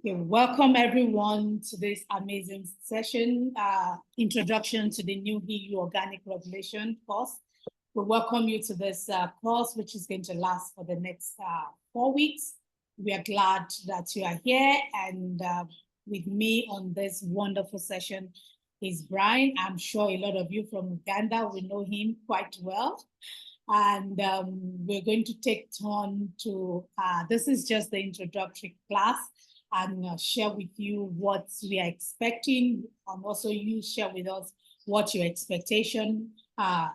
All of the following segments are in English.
Okay, welcome everyone to this amazing session, Introduction to the New EU Organic Regulation course. We welcome you to this course, which is going to last for the next 4 weeks. We are glad that you are here, and with me on this wonderful session is Brian. I'm sure a lot of you from Uganda will know him quite well. And we're going to take turn to, this is just the introductory class, and share with you what we are expecting, and also you share with us what your expectation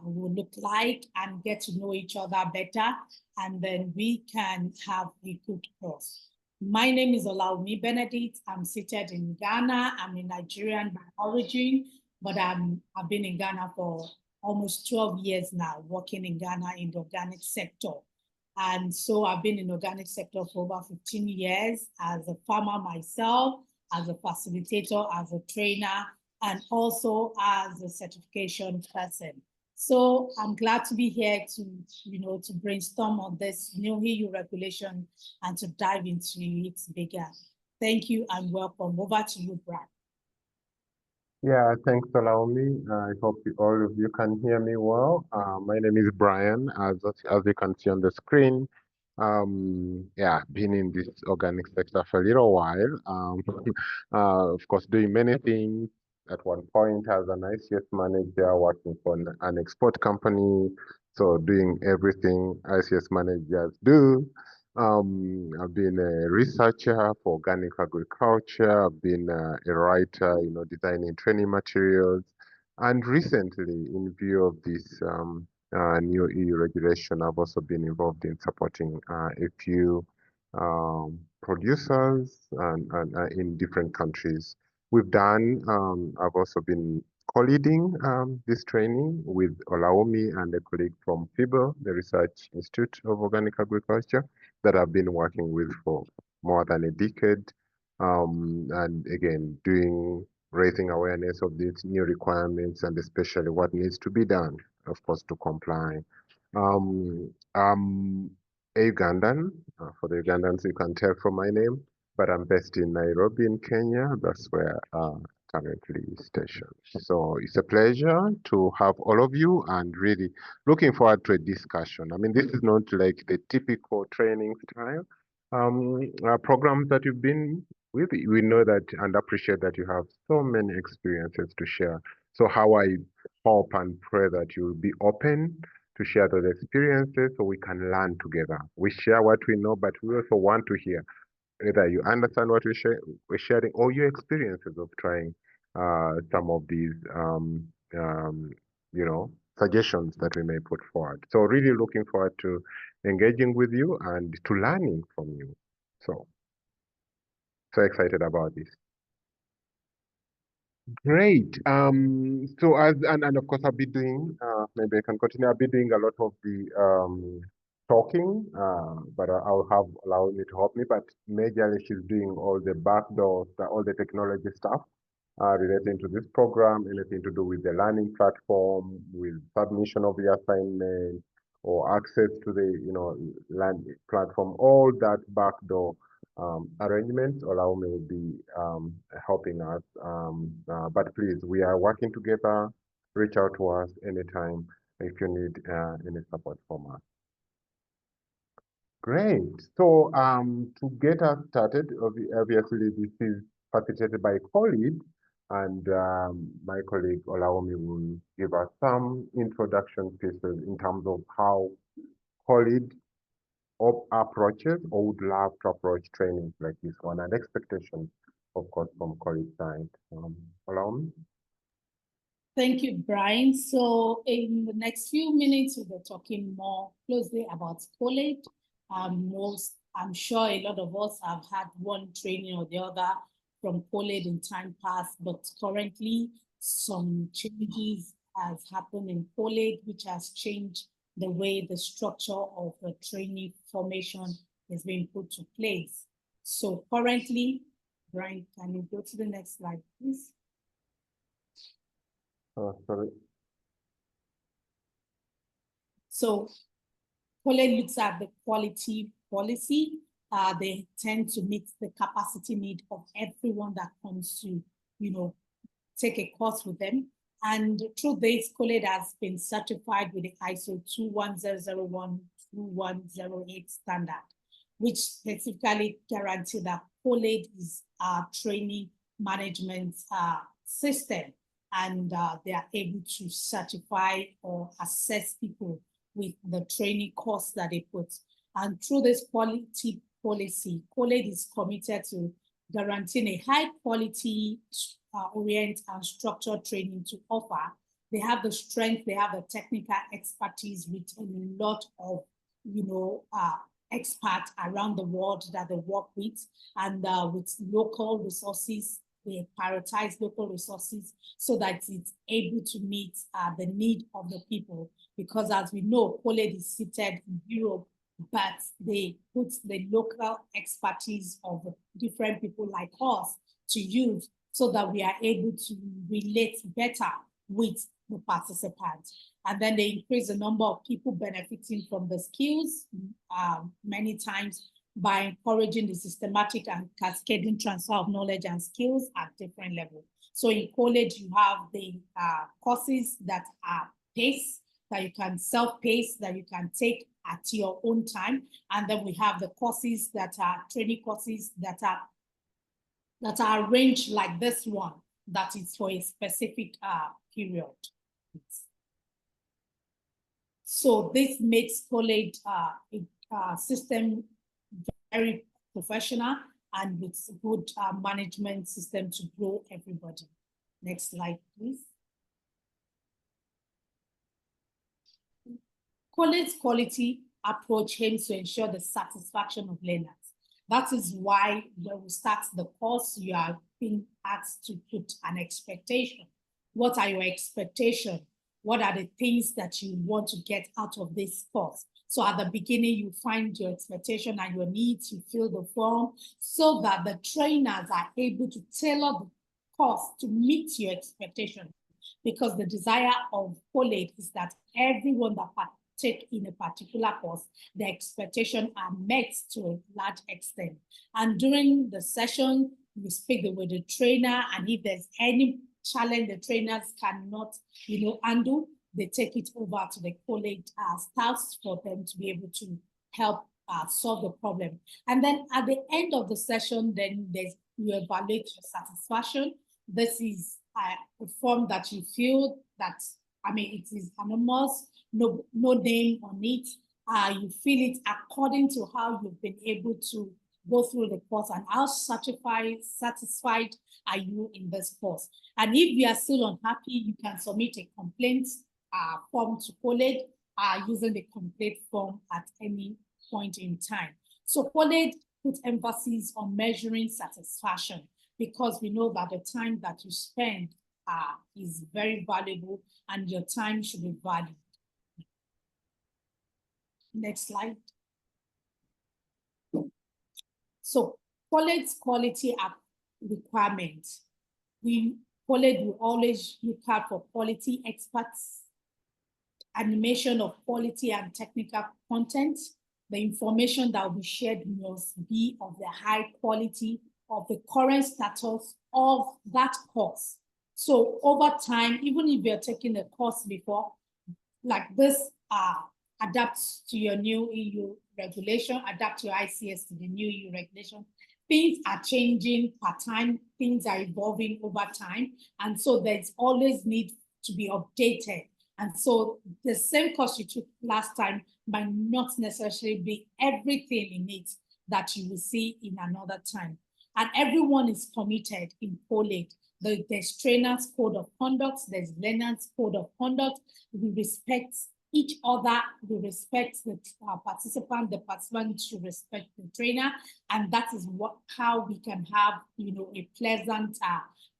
will look like, and get to know each other better, and then we can have a good course. My name is Olaomi Benedict. I'm seated in Ghana. I'm a Nigerian by origin, but I've been in Ghana for almost 12 years now, working in Ghana in the organic sector. And so I've been in the organic sector for over 15 years as a farmer myself, as a facilitator, as a trainer, and also as a certification person. So I'm glad to be here to brainstorm on this new EU regulation and to dive into it bigger. Thank you and welcome. Over to you, Brad. Yeah, thanks, Olaomi. I hope all of you can hear me well. My name is Brian, as you can see on the screen. Yeah, been in this organic sector for a little while. Of course, doing many things. At one point, as an ICS manager, working for an export company. So doing everything ICS managers do. I've been a researcher for organic agriculture. I've been a writer, designing training materials. And recently, in view of this new EU regulation, I've also been involved in supporting a few producers and in different countries. I've also been co-leading this training with Olaomi and a colleague from FIBO, the Research Institute of Organic Agriculture, that I've been working with for more than a decade. And again, raising awareness of these new requirements and especially what needs to be done, of course, to comply. I'm a Ugandan. For the Ugandans, you can tell from my name, but I'm based in Nairobi in Kenya. That's where I'm currently stationed. So it's a pleasure to have all of you and really looking forward to a discussion. I mean, this is not like the typical training style programs that you've been with. We know that and appreciate that you have so many experiences to share. So how I hope and pray that you'll be open to share those experiences so we can learn together. We share what we know, but we also want to hear either you understand what we're sharing or your experiences of trying some of these, suggestions that we may put forward. So really looking forward to engaging with you and to learning from you. So excited about this. Great. So and of course I'll be doing, maybe I can continue. I'll be doing a lot of the talking, but I'll have Olaomi to help me. But majorly she's doing all the backdoor, all the technology stuff relating to this program, anything to do with the learning platform, with submission of the assignment, or access to the learning platform, all that backdoor arrangements. Olaomi will be helping us. But please, we are working together. Reach out to us anytime if you need any support from us. Great. So to get us started, obviously this is facilitated by a colleague, and my colleague Olaomi will give us some introduction pieces in terms of how colleague approaches or would love to approach trainings like this one, and expectations, of course, from colleague side. Olaomi? Thank you, Brian. So in the next few minutes, we'll be talking more closely about college. I'm sure a lot of us have had one training or the other from college in time past, but currently some changes has happened in college, which has changed the way the structure of the training formation is being put to place. So currently, Brian, can you go to the next slide, please? Sorry. So college looks at the quality policy, they tend to meet the capacity need of everyone that comes to, take a course with them. And through this, College has been certified with the ISO 21001-2108 standard, which specifically guarantees that College is a training management system, and they are able to certify or assess people with the training course that they put. And through this quality policy, College is committed to guaranteeing a high quality orient and structured training to offer. They have the strength, they have the technical expertise with a lot of, experts around the world that they work with, and with local resources. They prioritize local resources so that it's able to meet the need of the people. Because as we know, College is seated in Europe, but they put the local expertise of different people like us to use so that we are able to relate better with the participants. And then they increase the number of people benefiting from the skills many times by encouraging the systematic and cascading transfer of knowledge and skills at different levels. So in College, you have the courses that are paced, that you can self-pace, that you can take at your own time. And then we have the courses that are training courses that are arranged like this one, that is for a specific period. So this makes College system very professional and with good management system to grow everybody. Next slide, please. College quality approach aims to ensure the satisfaction of learners. That is why when we start the course, you are being asked to put an expectation. What are your expectations? What are the things that you want to get out of this course? So at the beginning, you find your expectation and your needs, you fill the form so that the trainers are able to tailor the course to meet your expectation. Because the desire of College is that everyone that partake in a particular course, the expectations are met to a large extent. And during the session, you speak with the trainer, and if there's any challenge the trainers cannot, handle, they take it over to the College staffs for them to be able to help solve the problem. And then at the end of the session, then you evaluate your satisfaction. This is a form that you feel that, it is anonymous, no name on it. You feel it according to how you've been able to go through the course and how satisfied are you in this course. And if you are still unhappy, you can submit a complaint form to College using the complaint form at any point in time. So College puts emphasis on measuring satisfaction, because we know that the time that you spend is very valuable and your time should be valued. Next slide. So College quality requirements. College will always look out for quality experts, animation of quality and technical content. The information that will be shared must be of the high quality of the current status of that course. So over time, even if you're taking the course before, like this adapts to your new EU regulation, adapt your ICS to the new EU regulation. Things are changing per time, things are evolving over time. And so there's always need to be updated. And so the same course you took last time might not necessarily be everything in it that you will see in another time. And everyone is committed in College. There's trainers' code of conduct, there's learners' code of conduct. We respect each other, we respect the participant should respect the trainer, and that is how we can have a pleasant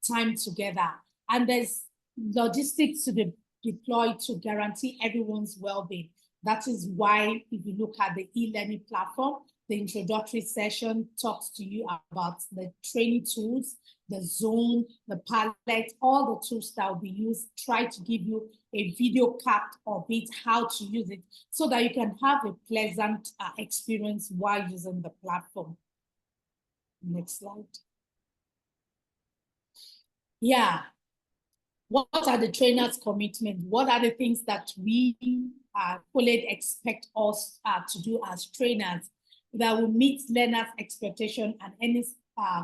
time together. And there's logistics to be deployed to guarantee everyone's well-being. That is why if you look at the e-learning platform, The introductory session talks to you about the training tools, the zone, the palette, all the tools that will be used. Try to give you a video cap of it, how to use it, so that you can have a pleasant experience while using the platform. Next slide. Yeah. What are the trainers' commitments? What are the things that we college expect us to do as trainers that will meet learners' expectation and any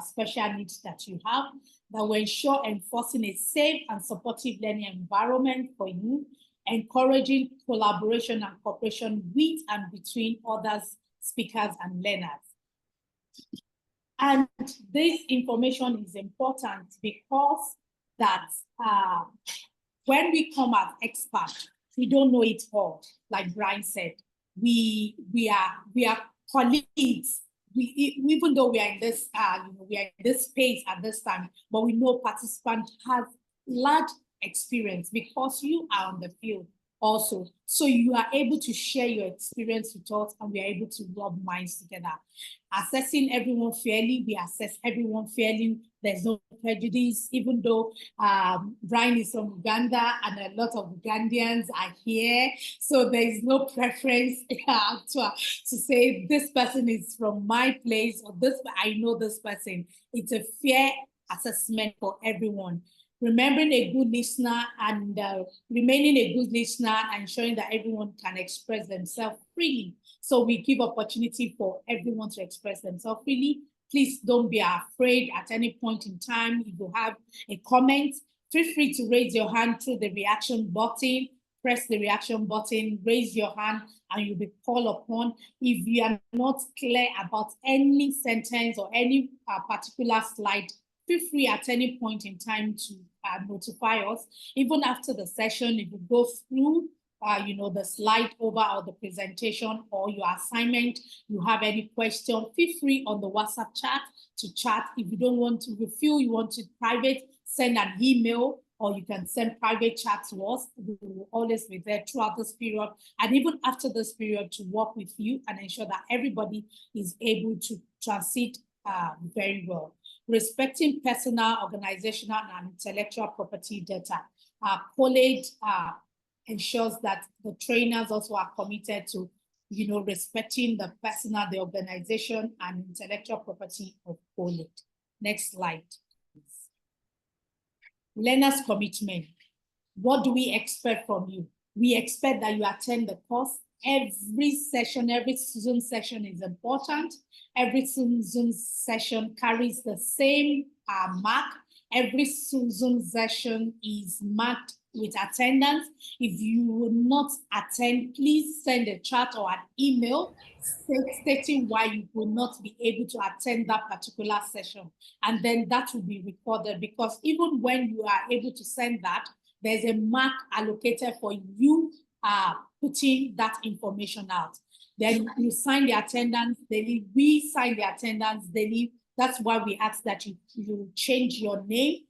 special needs that you have, that will ensure enforcing a safe and supportive learning environment for you, encouraging collaboration and cooperation with and between others, speakers, and learners. And this information is important because that when we come as experts, we don't know it all. Like Brian said, we are colleagues. Even though we are in this we are in this space at this time, but we know participants have large experience because you are on the field also. So you are able to share your experience with us, and we are able to rub minds together. Assessing everyone fairly, we assess everyone fairly. There's no prejudice, even though Brian is from Uganda and a lot of Ugandians are here. So there is no preference to say this person is from my place or this, I know this person. It's a fair assessment for everyone. Remembering a good listener and remaining a good listener and ensuring that everyone can express themselves freely. So we give opportunity for everyone to express themselves freely. Please don't be afraid at any point in time. If you have a comment, feel free to raise your hand through the reaction button. Press the reaction button, raise your hand, and you'll be called upon. If you are not clear about any sentence or any particular slide, feel free at any point in time to notify us. Even after the session, if you go through the slide over or the presentation or your assignment, you have any question, feel free on the WhatsApp chat to chat. If you don't want to, if you feel you want to private, send an email, or you can send private chat to us. We will always be there throughout this period and even after this period to work with you and ensure that everybody is able to transit very well. Respecting personal, organizational, and intellectual property data. College ensures that the trainers also are committed to, respecting the personal, the organization, and intellectual property of college. Next slide, please. Learners' commitment. What do we expect from you? We expect that you attend the course. Every session, every Zoom session is important. Every Zoom session carries the same mark. Every Zoom session is marked with attendance. If you will not attend, please send a chat or an email stating why you will not be able to attend that particular session. And then that will be recorded, because even when you are able to send that, there's a mark allocated for you putting that information out. Then you sign the attendance, they leave. We sign the attendance, they leave. That's why we ask that you change your name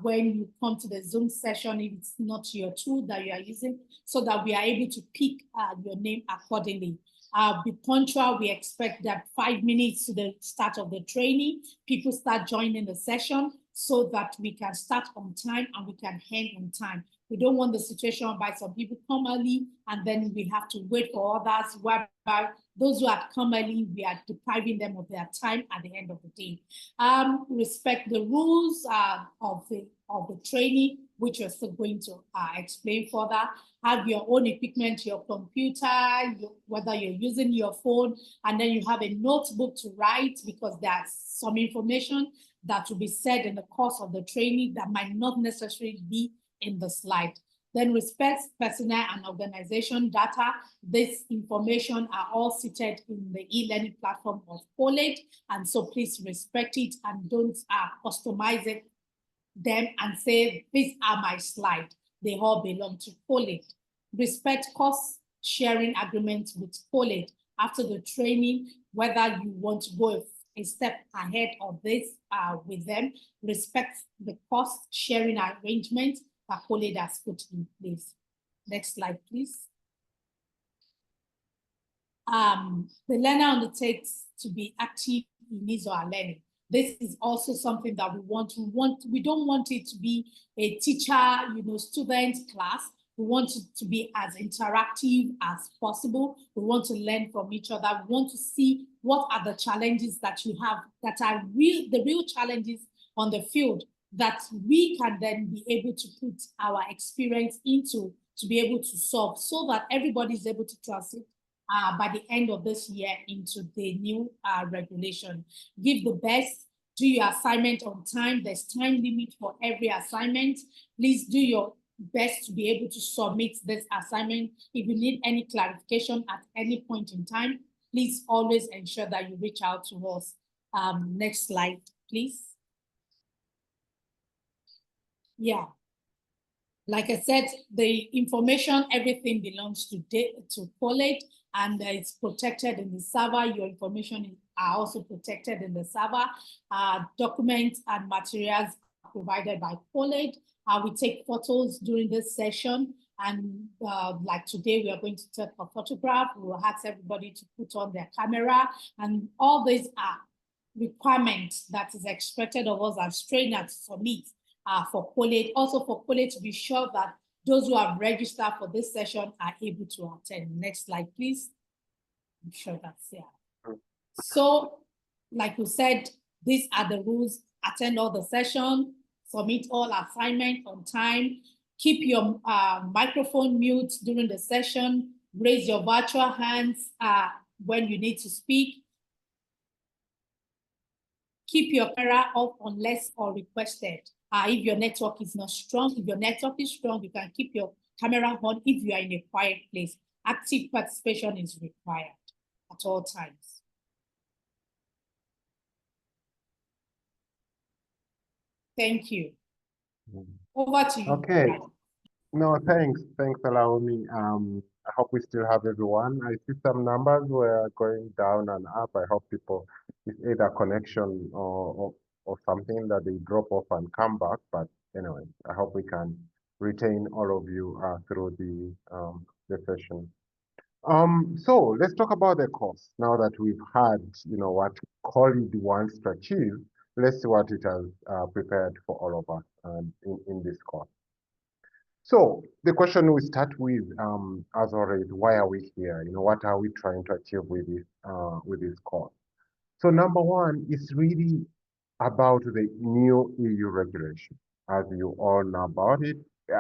when you come to the Zoom session, if it's not your tool that you are using, so that we are able to pick your name accordingly. Be punctual. We expect that 5 minutes to the start of the training, people start joining the session so that we can start on time and we can end on time. We don't want the situation whereby some people come early and then we have to wait for others, whereby those who have come early, we are depriving them of their time at the end of the day. Respect the rules of the training, which we're still going to explain further. Have your own equipment, your computer, whether you're using your phone, and then you have a notebook to write, because there's some information that will be said in the course of the training that might not necessarily be in the slide. Then respect personal and organization data. This information are all seated in the e-learning platform of college, and so please respect it and don't customize them and say, these are my slides. They all belong to college. Respect cost sharing agreements with college after the training, whether you want to go a step ahead of this with them. Respect the cost sharing arrangement that college has put in place. Next slide, please. the learner undertakes to be active in his or her learning. This is also something that we want. We don't want it to be a teacher, student class. We want it to be as interactive as possible. We want to learn from each other. We want to see what are the challenges that you have that are the real challenges on the field that we can then be able to put our experience into to be able to solve so that everybody is able to transit by the end of this year into the new regulation. Give the best, do your assignment on time. There's time limit for every assignment. Please do your best to be able to submit this assignment. If you need any clarification at any point in time, please always ensure that you reach out to us. Next slide, please. Yeah. Like I said, the information, everything belongs to Collate, and it's protected in the server. Your information are also protected in the server. Documents and materials are provided by Collate. We take photos during this session, and like today, we are going to take a photograph. We will ask everybody to put on their camera, and all these are requirements that is expected of us as trainers to submit for Collate. Also for Collate to be sure that those who have registered for this session are able to attend. Next slide, please. I'm sure that's here. So, like we said, these are the rules. Attend all the session, submit all assignments on time, keep your microphone mute during the session, raise your virtual hands when you need to speak. Keep your camera off unless or requested. If your network is not strong, if your network is strong, you can keep your camera on if you are in a quiet place. Active participation is required at all times. Thank you. Over to you. Okay. No, thanks. Thanks, Alaomi. I hope we still have everyone. I see some numbers were going down and up. I hope people, it's either connection or something that they drop off and come back. But anyway, I hope we can retain all of you through the session. So let's talk about the course. Now that we've had, what Collate wants to achieve, let's see what it has prepared for all of us in this course. So the question we start with, as always, why are we here? What are we trying to achieve with this course? So number one is really about the new EU regulation. As you all know about it,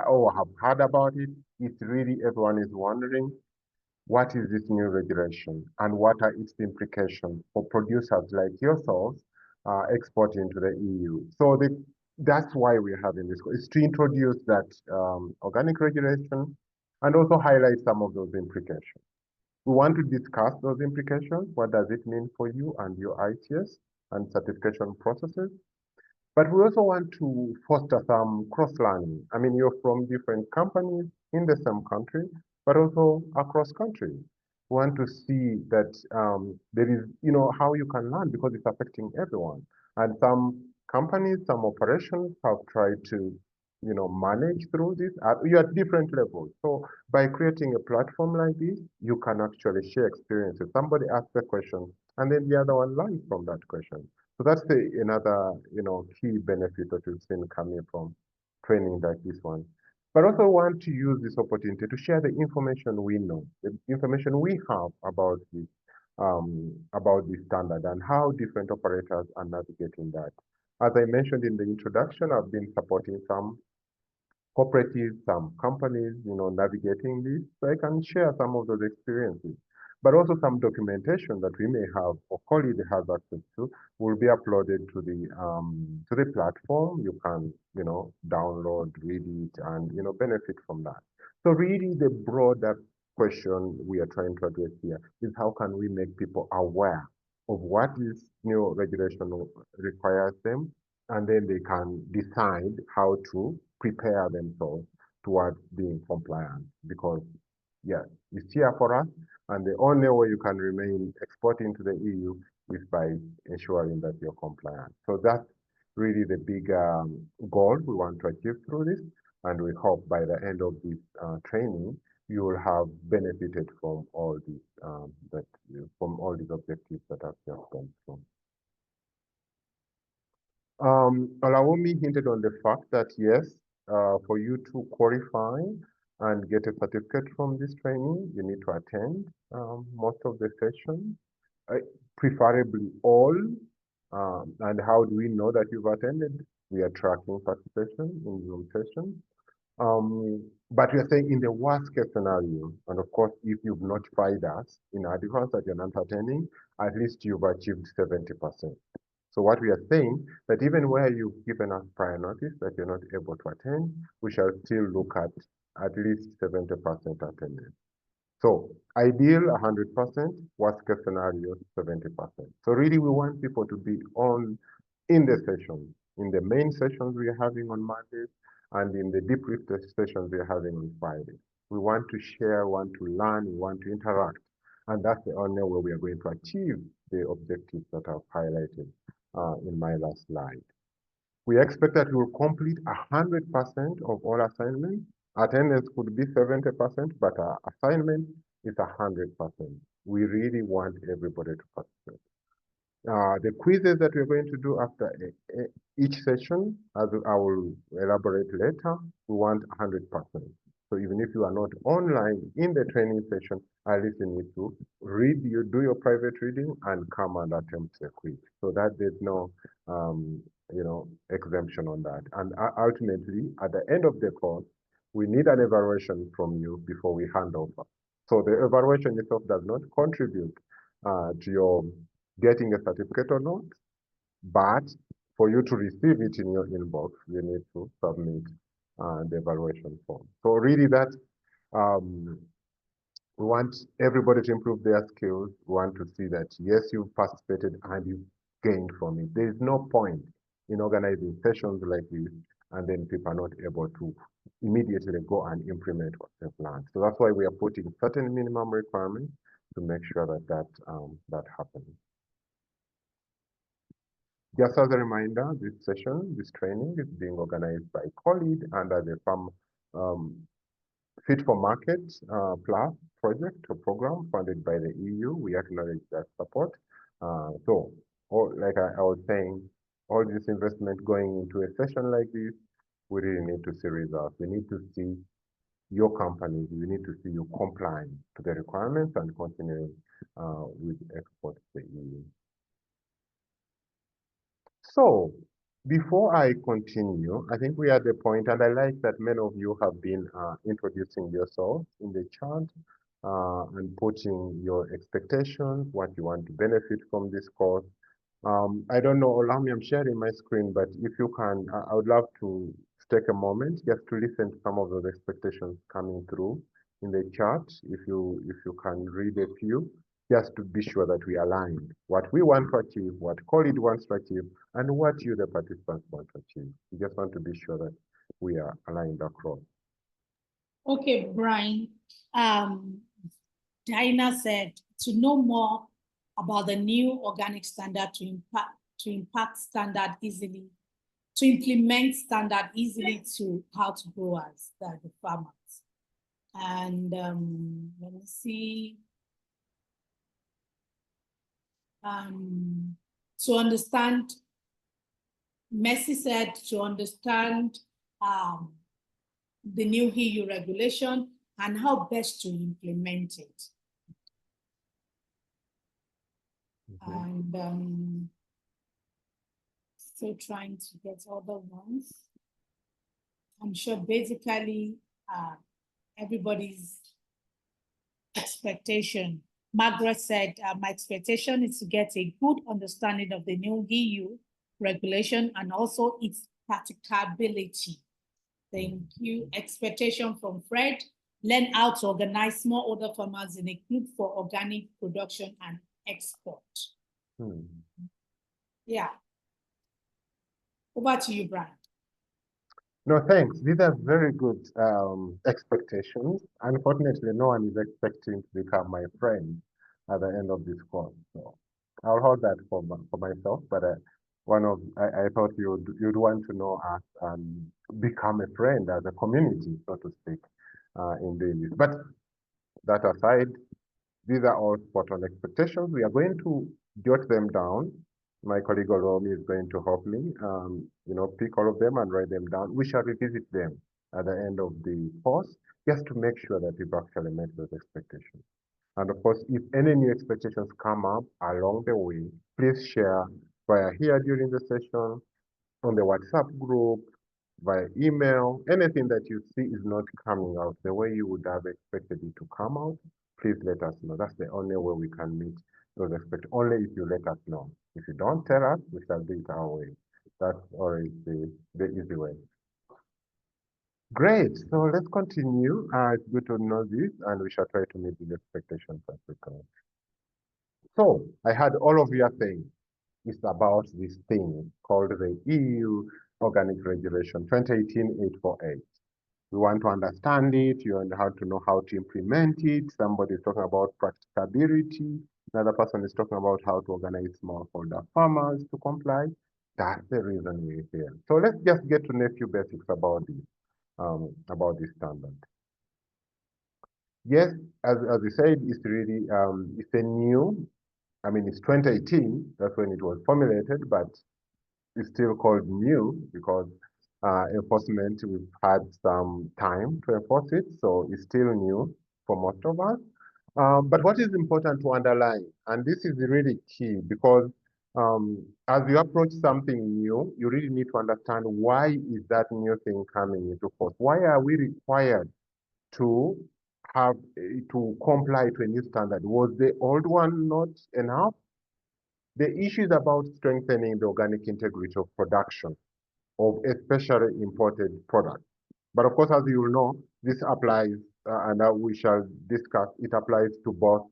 or have heard about it, it's really everyone is wondering, what is this new regulation and what are its implications for producers like yourselves exporting to the EU? So that's why we're having this, is to introduce that organic regulation and also highlight some of those implications. We want to discuss those implications. What does it mean for you and your ICS and certification processes? But we also want to foster some cross-learning. I mean, you're from different companies in the same country, but also across countries. We want to see that there is, how you can learn because it's affecting everyone. And some companies, some operations have tried to, manage through this. You're at different levels. So by creating a platform like this, you can actually share experiences. Somebody asks a question, and then the other one learns from that question. So that's another, key benefit that we've seen coming from training like this one. But also want to use this opportunity to share the information we know, the information we have about this standard and how different operators are navigating that. As I mentioned in the introduction, I've been supporting some cooperatives, some companies, navigating this. So I can share some of those experiences, but also some documentation that we may have or Collate has access to will be uploaded to the platform. You can, download, read it, and benefit from that. So really, the broader question we are trying to address here is how can we make people aware of what this new regulation requires them, and then they can decide how to prepare themselves towards being compliant. Because, yeah, it's here for us, and the only way you can remain exporting to the EU is by ensuring that you're compliant. So that's really the big goal we want to achieve through this, and we hope by the end of this training, you will have benefited from all these from all these objectives that I've just gone through. Olaomi hinted on the fact that yes, for you to qualify and get a certificate from this training, you need to attend most of the sessions, preferably all. And how do we know that you've attended? We are tracking participation in Zoom sessions. But we are saying in the worst case scenario, and of course, if you've notified us in advance that you're not attending, at least you've achieved 70%. So what we are saying that even where you've given us prior notice that you're not able to attend, we shall still look at least 70% attendance. So ideal 100%, worst case scenario 70%. So really we want people to be on in the session, in the main sessions we are having on Mondays and in the debrief sessions we are having on Friday. We want to share, want to learn, we want to interact. And that's the only way we are going to achieve the objectives that I've highlighted in my last slide. We expect that we will complete 100% of all assignments. Attendance could be 70%, but our assignment is 100%. We really want everybody to participate. The quizzes that we're going to do after each session, as I will elaborate later, we want 100%. So even if you are not online in the training session, at least you need to do your private reading and come and attempt a quiz. So that there's no, exemption on that. And ultimately, at the end of the course, we need an evaluation from you before we hand over. So the evaluation itself does not contribute to your getting a certificate or not, but for you to receive it in your inbox, you need to submit the evaluation form. So really that we want everybody to improve their skills. We want to see that, yes, you've participated and you gained from it. There is no point in organizing sessions like this and then people are not able to immediately go and implement what they've learned. So that's why we are putting certain minimum requirements to make sure that happens. Just as a reminder, this training is being organized by Collid under the Fit for Market Plus project or program funded by the EU. We acknowledge that support. Like I was saying, all this investment going into a session like this, we really need to see results. We need to see your company, we need to see you complying to the requirements and continuing with export to the EU. So before I continue, I think we are at the point, and I like that many of you have been introducing yourselves in the chat and putting your expectations, what you want to benefit from this course. I don't know, allow me, I'm sharing my screen, but if you can, I would love to take a moment just to listen to some of those expectations coming through in the chat. If you can read a few, just to be sure that we align what we want to achieve, what Collid wants to achieve, and what you, the participants, want to achieve. We just want to be sure that we are aligned across. Okay, Brian. Diana said to know more about the new organic standard to implement standard easily to how to growers, the farmers. And let me see. To understand, Messi said to understand the new EU regulation and how best to implement it. And still trying to get other ones. I'm sure basically everybody's expectation. Margaret said, my expectation is to get a good understanding of the new EU regulation and also its practicability. Thank you. Expectation from Fred, learn how to organize small order farmers in a group for organic production and export. Yeah. Over to you, Brian. No, thanks. These are very good expectations. Unfortunately, no one is expecting to become my friend at the end of this course. So I'll hold that for myself. But I thought you'd want to know us and become a friend as a community, so to speak, in doing this. But That aside, these are all spot on expectations. We are going to jot them down. My colleague Oromi is going to help me, pick all of them and write them down. We shall revisit them at the end of the course just to make sure that we've actually met those expectations. And of course, if any new expectations come up along the way, please share via here during the session, on the WhatsApp group, via email. Anything that you see is not coming out the way you would have expected it to come out, please let us know. That's the only way we can meet those expectations, only if you let us know. If you don't tell us, we shall do it our way. That's always the easy way. Great. So let's continue. It's good to know this, and we shall try to meet the expectations as we can. So I had all of you saying it's about this thing called the EU Organic Regulation 2018-848. We want to understand it. You have to know how to implement it. Somebody is talking about practicability. Another person is talking about how to organize smallholder farmers to comply. That's the reason we're here. So let's just get to know a few basics about this standard. Yes, as we said, it's really it's a new. I mean, it's 2018. That's when it was formulated, but it's still called new because enforcement, we've had some time to enforce it, so it's still new for most of us. But what is important to underline, and this is really key because as you approach something new, you really need to understand why is that new thing coming into force? Why are we required to have to comply to a new standard? Was the old one not enough? The issue is about strengthening the organic integrity of production of especially imported products. But of course, as you will know, this applies, and we shall discuss, it applies to both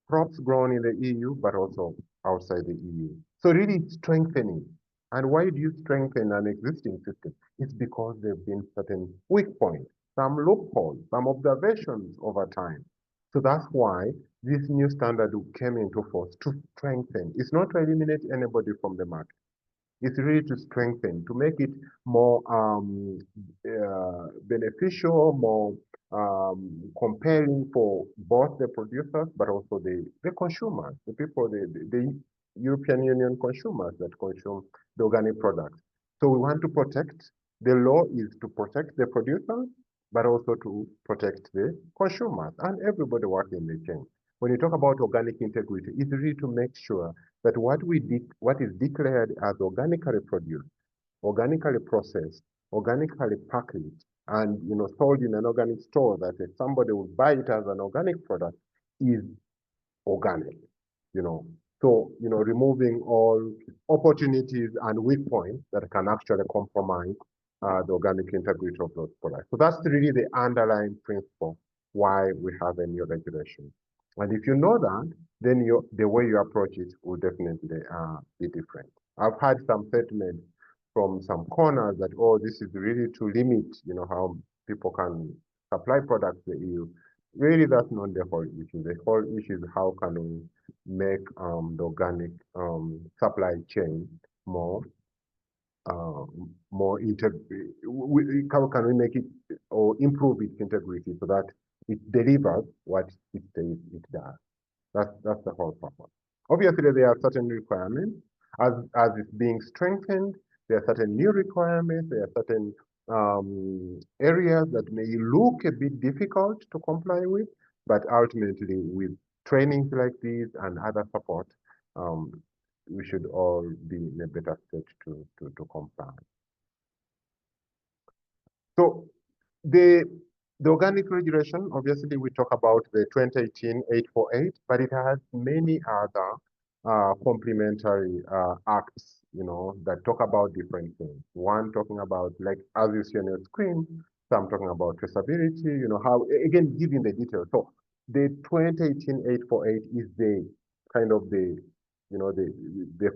crops grown in the EU, but also outside the EU. So really it's strengthening. And why do you strengthen an existing system? It's because there have been certain weak points, some loopholes, some observations over time. So that's why this new standard came into force to strengthen. It's not to eliminate anybody from the market. It's really to strengthen, to make it more beneficial, more compelling for both the producers, but also the consumers, the people, the European Union consumers that consume the organic products. So we want to protect, the law is to protect the producers, but also to protect the consumers and everybody working in the chain. When you talk about organic integrity, it's really to make sure that what is declared as organically produced, organically processed, organically packaged, and sold in an organic store that if somebody would buy it as an organic product is organic. So removing all opportunities and weak points that can actually compromise the organic integrity of those products. So that's really the underlying principle why we have a new regulation. And if you know that, then the way you approach it will definitely be different. I've had some statements from some corners that, oh, this is really to limit, how people can supply products to the EU. Really, that's not the whole issue. The whole issue is how can we make the organic supply chain more how can we make it or improve its integrity so that it delivers what it says it does. That's the whole purpose. Obviously, there are certain requirements. As it's being strengthened, there are certain new requirements, there are certain areas that may look a bit difficult to comply with, but ultimately with trainings like these and other support, we should all be in a better state to comply. So the organic regulation, obviously we talk about the 2018-848, but it has many other complementary acts, that talk about different things. One talking about, like as you see on your screen, some talking about traceability, how, again, giving the details. So the 2018-848 is the kind of the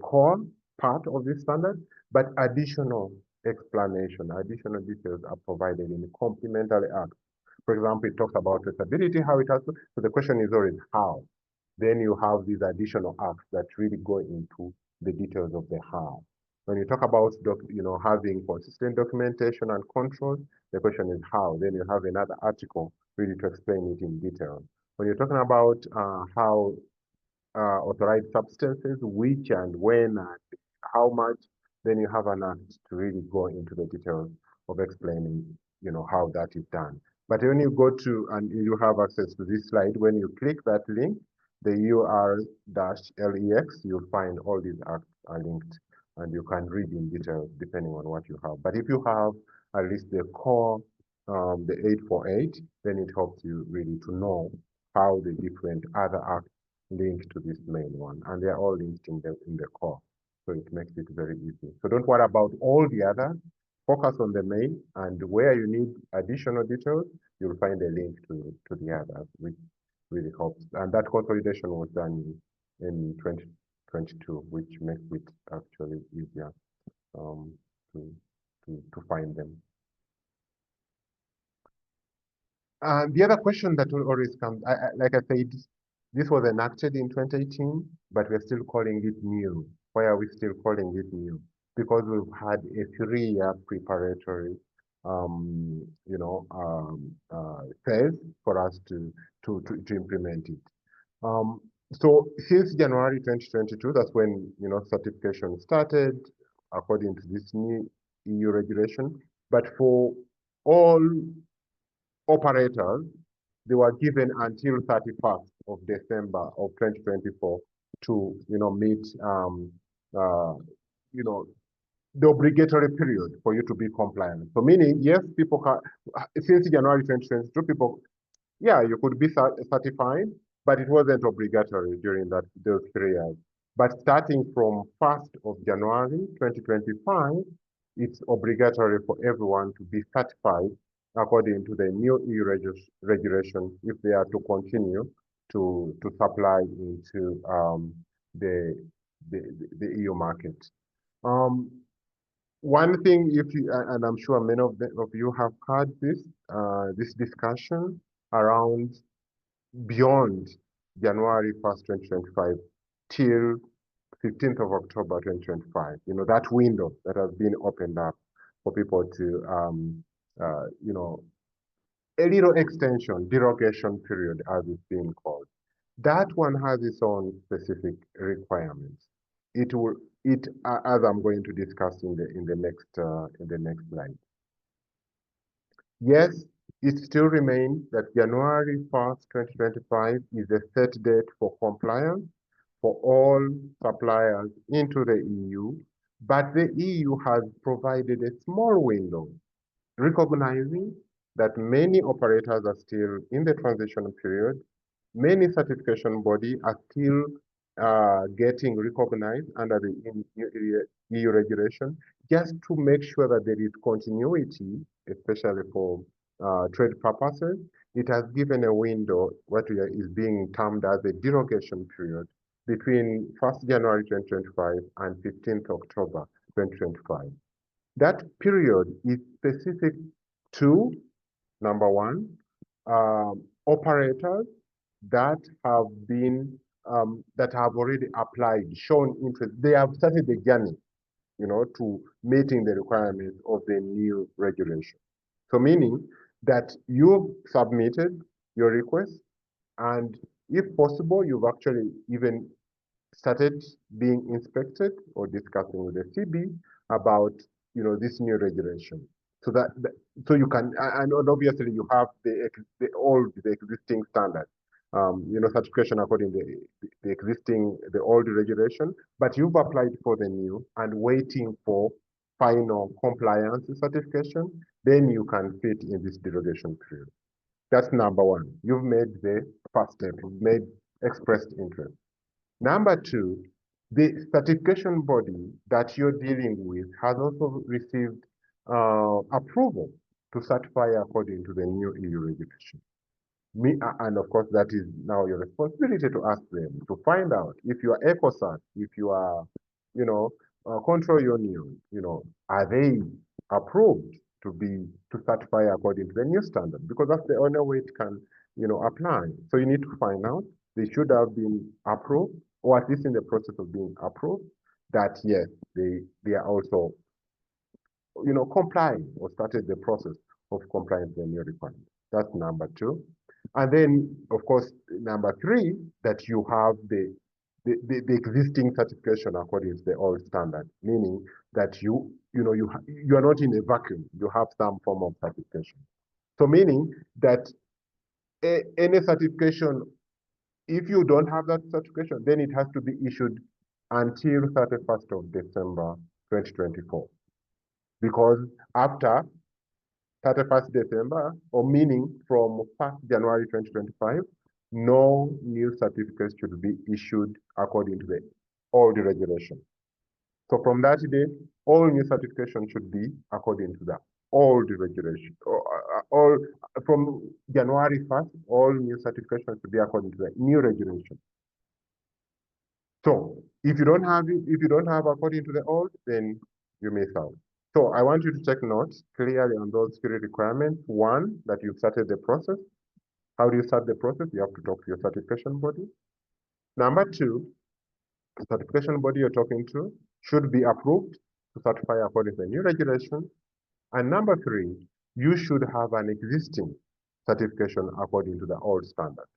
core part of this standard, but additional explanation, additional details are provided in the complementary acts. For example, it talks about traceability, how it has to, so the question is always how. Then you have these additional acts that really go into the details of the how. When you talk about having consistent documentation and control, the question is how. Then you have another article really to explain it in detail. When you're talking about how authorized substances, which and when and how much, then you have an act to really go into the details of explaining, how that is done. But when you go to, and you have access to this slide, when you click that link, the UR-LEX, you'll find all these acts are linked and you can read in detail depending on what you have. But if you have at least the core, the 848, then it helps you really to know how the different other acts link to this main one, and they're all linked in the core. So it makes it very easy. So don't worry about all the others. Focus on the main, and where you need additional details, you'll find a link to the others, which really helps. And that consolidation was done in 2022, which makes it actually easier to find them. The other question that will always come, like I said, this was enacted in 2018, but we're still calling it new. Why are we still calling it new? Because we've had a 3-year preparatory, phase for us to implement it. So since January 2022, that's when certification started according to this new EU regulation. But for all operators, they were given until 31st of December of 2024 to meet the obligatory period for you to be compliant. So meaning, yes, people can, since January 2022, people, yeah, you could be certified, but it wasn't obligatory during those 3 years. But starting from 1st of January 2025, it's obligatory for everyone to be certified according to the new EU regulation if they are to continue to supply into the EU market. One thing, if you, and I'm sure many of you have heard this discussion around beyond January 1st, 2025 till 15th of October 2025, that window that has been opened up for people to, a little extension, derogation period, as it's being called. That one has its own specific requirements. As I'm going to discuss in the next slide. Yes, it still remains that January 1st, 2025 is a set date for compliance for all suppliers into the EU, but the EU has provided a small window, recognizing that many operators are still in the transition period. Many certification bodies are still getting recognized under the EU regulation, just to make sure that there is continuity, especially for trade purposes. It has given a window, what is being termed as a derogation period, between 1st January 2025 and 15th October 2025. That period is specific to, number one, operators that have been that have already applied, shown interest. They have started the journey, to meeting the requirements of the new regulation. So meaning that you've submitted your request, and if possible, you've actually even started being inspected or discussing with the CB about this new regulation. So so you can, and obviously you have the existing standard, certification according to the old regulation, but you've applied for the new and waiting for final compliance certification, then you can fit in this derogation period. That's number one. You've made the first step, you've made expressed interest. Number two, the certification body that you're dealing with has also received approval to certify according to the new EU regulation. And of course, that is now your responsibility to ask them to find out if you are ECOSAT, if you are, control union, are they approved to certify according to the new standard? Because that's the only way it can, apply. So you need to find out. They should have been approved, or at least in the process of being approved, that yes, they are also, complying or started the process of complying with the new requirements. That's number two. And then, of course, number three, that you have the existing certification according to the old standard, meaning that you are not in a vacuum. You have some form of certification. So meaning that any certification, if you don't have that certification, then it has to be issued until 31st of December 2024. Because after 31st December, or meaning from 1st January 2025, no new certificates should be issued according to the old regulation. So from that day, all new certifications should be according to the old regulation. All from January 1st, all new certifications should be according to the new regulation. So if you don't have it, if you don't have according to the old, then you miss out. So I want you to take notes clearly on those three requirements. One, that you've started the process. How do you start the process? You have to talk to your certification body. Number two, the certification body you're talking to should be approved to certify according to the new regulation. And number three, you should have an existing certification according to the old standard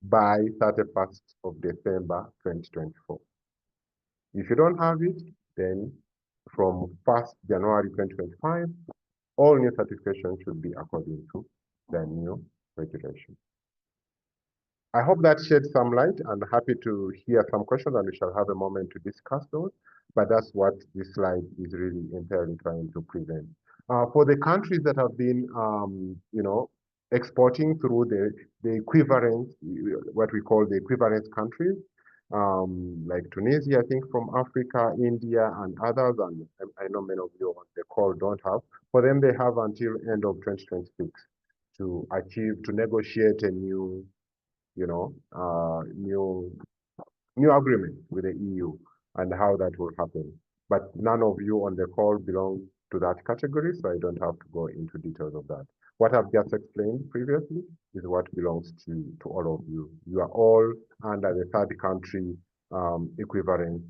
by 31st of December 2024. If you don't have it, then from 1st January 2025, all new certifications should be according to the new regulation. I hope that sheds some light, and happy to hear some questions, and we shall have a moment to discuss those. But that's what this slide is really entirely trying to present. For the countries that have been, exporting through the equivalent, what we call the equivalence countries, like Tunisia, I think from Africa, India, and others, and I know many of you on the call don't have. For them, they have until end of 2026 to negotiate a new new agreement with the EU and how that will happen. But none of you on the call belong to that category, so I don't have to go into details of that. What I've just explained previously is what belongs to all of you. You are all under the third country equivalent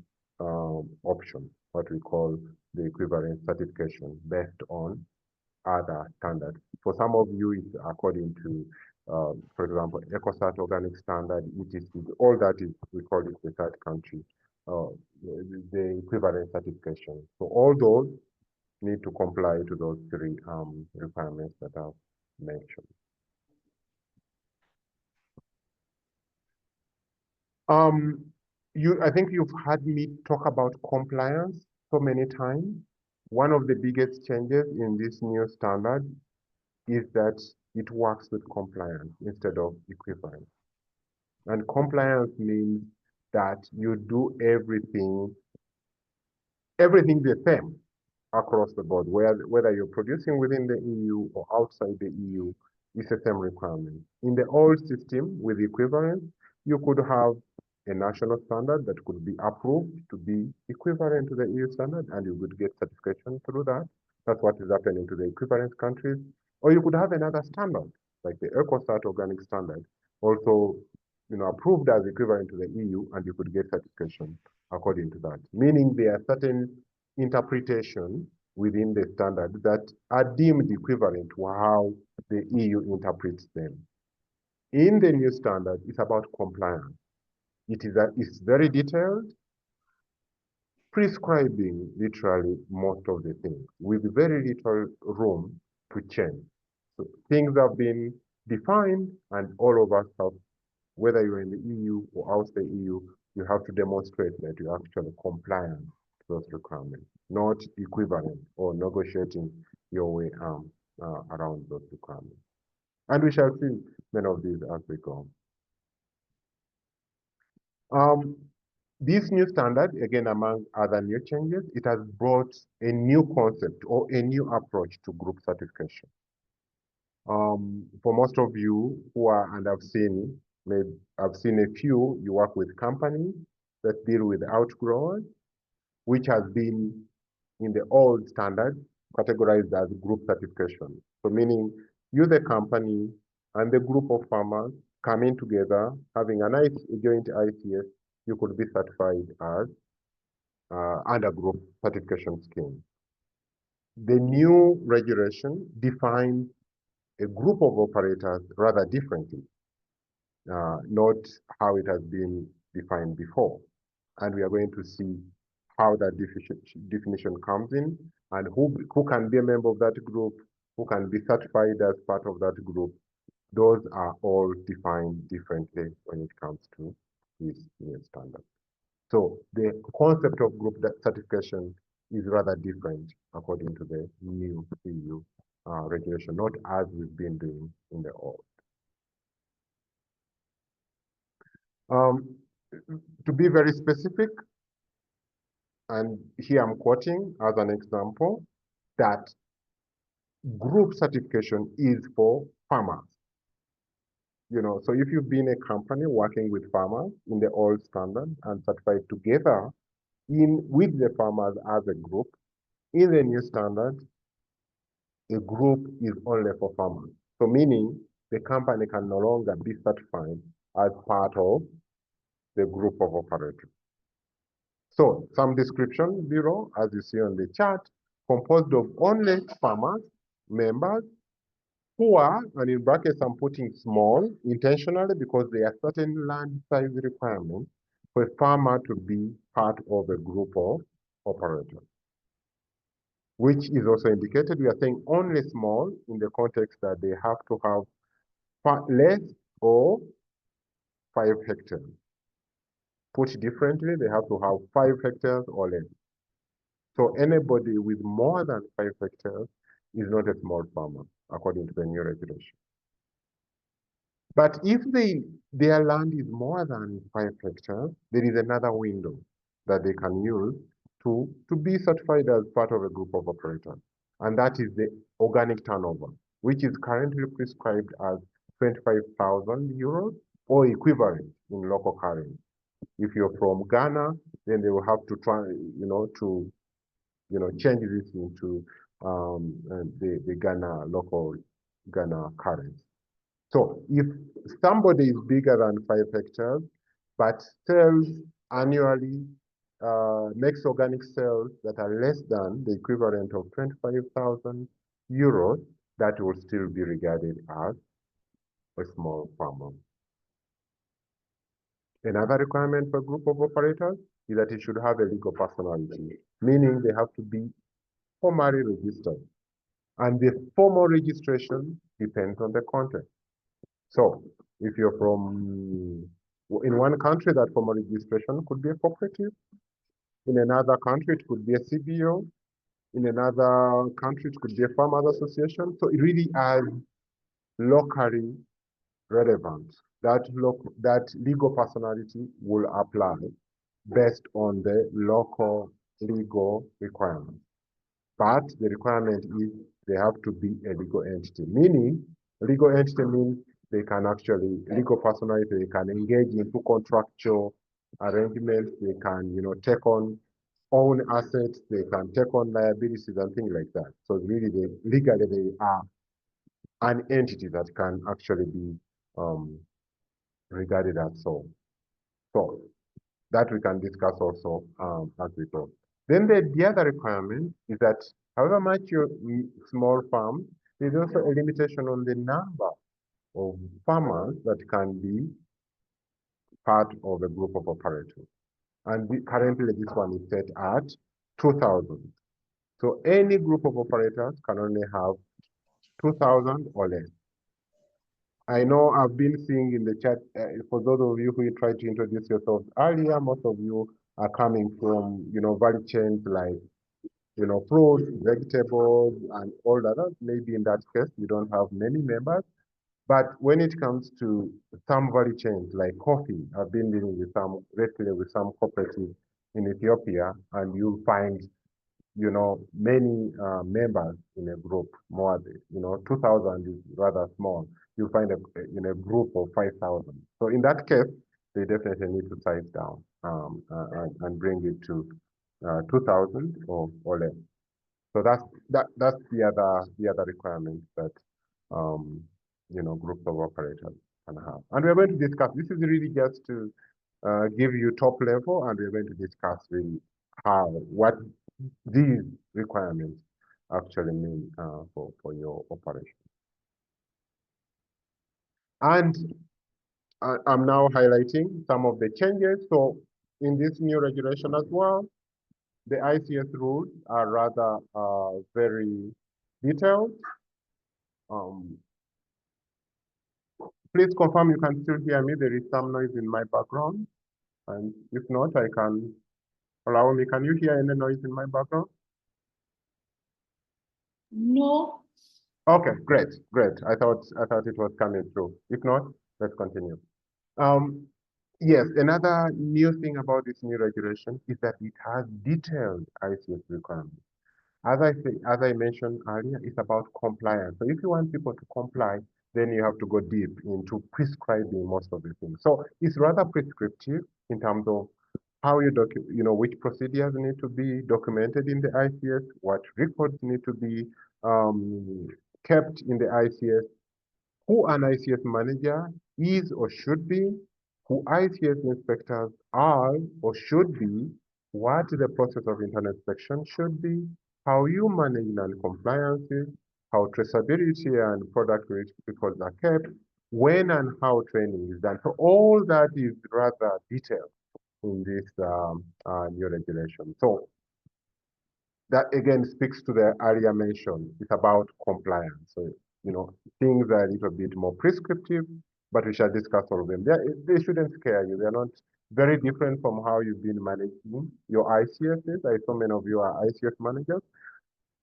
option, what we call the equivalent certification based on other standards. For some of you, it's according to, for example, EcoCert organic standard, etc. All that is, we call it the third country, the equivalent certification. So all those need to comply to those three requirements that I've mentioned. I think you've heard me talk about compliance so many times. One of the biggest changes in this new standard is that it works with compliance instead of equivalence. And compliance means that you do everything the same across the board, whether you're producing within the EU or outside the EU, it's the same requirement. In the old system with equivalence, you could have a national standard that could be approved to be equivalent to the EU standard, and you would get certification through that. That's what is happening to the equivalence countries. Or you could have another standard, like the EcoCert organic standard, also approved as equivalent to the EU, and you could get certification according to that. Meaning there are certain interpretation within the standard that are deemed equivalent to how the EU interprets them. In the new standard, it's about compliance. It's very detailed, prescribing literally most of the things with very little room to change. So things have been defined, and all of us have, whether you're in the EU or outside the EU, you have to demonstrate that you're actually compliant to those requirements, not equivalent or negotiating your way around those requirements. And we shall see many of these as we go. This new standard, again, among other new changes, it has brought a new concept or a new approach to group certification. For most of you who are, and I've seen a few, you work with companies that deal with outgrowers, which has been in the old standard categorized as group certification. So meaning you, the company, and the group of farmers coming together, having a joint ICS, you could be certified as under group certification scheme. The new regulation defines a group of operators rather differently, not how it has been defined before. And we are going to see how that definition comes in and who can be a member of that group, who can be certified as part of that group. Those are all defined differently when it comes to this new standard. So the concept of group certification is rather different according to the new EU regulation, not as we've been doing in the old. To be very specific, and here I'm quoting as an example, that group certification is for farmers. So if you've been a company working with farmers in the old standard and certified together with the farmers as a group, in the new standard, a group is only for farmers. So meaning the company can no longer be certified as part of the group of operators. So some description bureau, as you see on the chart, composed of only farmers, members, who are, and in brackets I'm putting small intentionally because there are certain land size requirements for a farmer to be part of a group of operators, which is also indicated. We are saying only small in the context that they have to have less or 5 hectares. Put differently, they have to have 5 hectares or less. So anybody with more than 5 hectares is not a small farmer, according to the new regulation. But if their land is more than 5 hectares, there is another window that they can use to be certified as part of a group of operators. And that is the organic turnover, which is currently prescribed as 25,000 euros or equivalent in local currency. If you're from Ghana, then they will have to try, change this into the local Ghana currency. So if somebody is bigger than 5 hectares, but sells annually, makes organic sales that are less than the equivalent of 25,000 euros, that will still be regarded as a small farmer. Another requirement for a group of operators is that it should have a legal personality, meaning they have to be formally registered. And the formal registration depends on the context. So if you're in one country, that formal registration could be a cooperative. In another country, it could be a CBO. In another country, it could be a farmers association. So it really has locally relevant. That legal personality will apply based on the local legal requirements. But the requirement is they have to be a legal entity, meaning legal entity means they can actually, legal personality, they can engage into contractual arrangements, they can, take on own assets, they can take on liabilities and things like that. So really, legally, they are an entity that can actually be regarded as so. So that we can discuss also as we go. Then the other requirement is that however much your small farm, there's also a limitation on the number of farmers that can be part of a group of operators. And currently this one is set at 2,000. So any group of operators can only have 2,000 or less. I know I've been seeing in the chat, for those of you who tried to introduce yourselves earlier, most of you are coming from, value chains like, fruits, vegetables, and all that. Maybe in that case, you don't have many members. But when it comes to some value chains like coffee, I've been dealing with lately with some cooperatives in Ethiopia, and you find many members in a group, more, 2,000 is rather small. You find in a group of 5,000. So in that case, they definitely need to size down and bring it to 2,000 or less. So that's the other requirement that groups of operators can have. And we're going to discuss. This is really just to give you top level, and we're going to discuss really what these requirements actually mean for your operation. And I'm now highlighting some of the changes. So in this new regulation as well, the ICS rules are rather very detailed. Please confirm you can still hear me. There is some noise in my background. And if not, I can allow me. Can you hear any noise in my background? No. Okay, great, great. I thought it was coming through. If not, let's continue. Um, yes, another new thing about this new regulation is that it has detailed ICS requirements. As I mentioned earlier, it's about compliance. So if you want people to comply, then you have to go deep into prescribing most of the things. So it's rather prescriptive in terms of how which procedures need to be documented in the ICS, what records need to be kept in the ICS, who an ICS manager is or should be, who ICS inspectors are or should be, what the process of internal inspection should be, how you manage non-compliances, how traceability and product records are kept, when and how training is done. So all that is rather detailed in this new regulation. So that again speaks to the earlier mention. It's about compliance. So, things are a little bit more prescriptive, but we shall discuss all of them. They shouldn't scare you. They're not very different from how you've been managing your ICSs. I saw many of you are ICS managers.